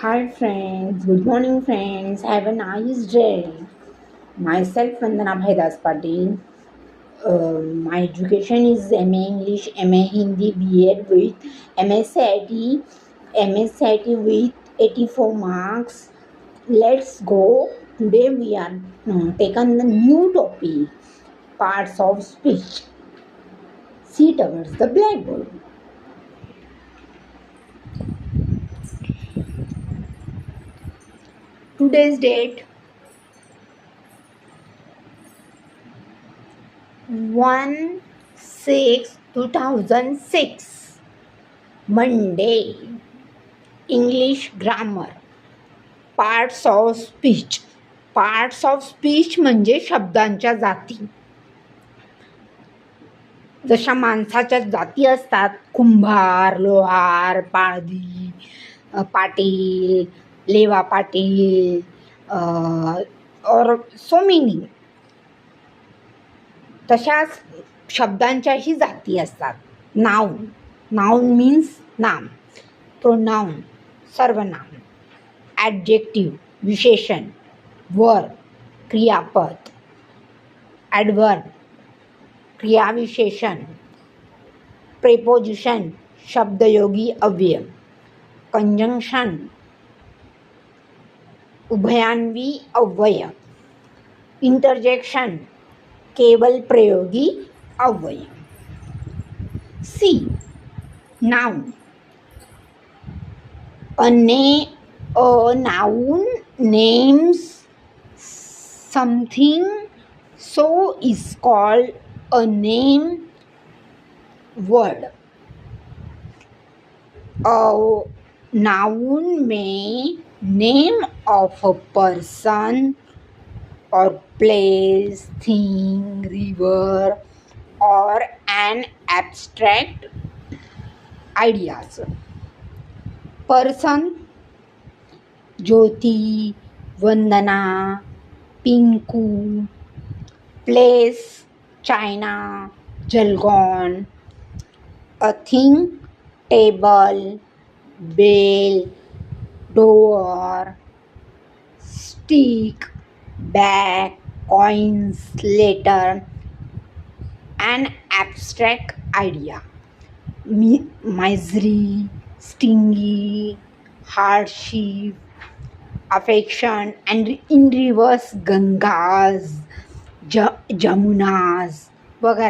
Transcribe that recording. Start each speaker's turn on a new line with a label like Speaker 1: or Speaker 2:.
Speaker 1: Hi friends, good morning friends. Have a nice day. Myself Vandana Bhaidas Patil. My education is MA English, MA Hindi, B.Ed with MSCIT, MSCIT with 84 marks. Let's go. Today we are taken the new topic, parts of speech. See towards the blackboard. Today's date 1/6/2006 Monday. English grammar. Parts of speech. Parts of speech म्हणजे शब्दांच्या जाती. जशा माणसाच्या जाती असतात, कुंभार, लोहार, पाळदी, पाटील, लेवा पाटील, और सो मेनी. तशाच शब्दांच्याही जाती असतात. नाऊन. नाऊन मीन्स नाम. प्रोनाऊन सर्वनाम. ॲडजेक्टिव्ह विशेषण. वर्ब क्रियापद. ॲडवर्ब क्रियाविशेषण. प्रेपोजिशन शब्दयोगी अव्यय. कंजंक्शन उभयान्वी अव्यय. इंटरजेक्शन केवल प्रयोगी अव्यय. सी noun. A noun names something, so is called a name word. A noun may name of a person or place, thing, river, or an abstract ideas. Person Jyoti, Vandana, Pinku. Place China, Jalgaon. A thing table, bell, door, stick, bag, coins, letter. An abstract idea. misery, stingy, hardship, affection, and in reverse Gangas, Jamunas वगैरह.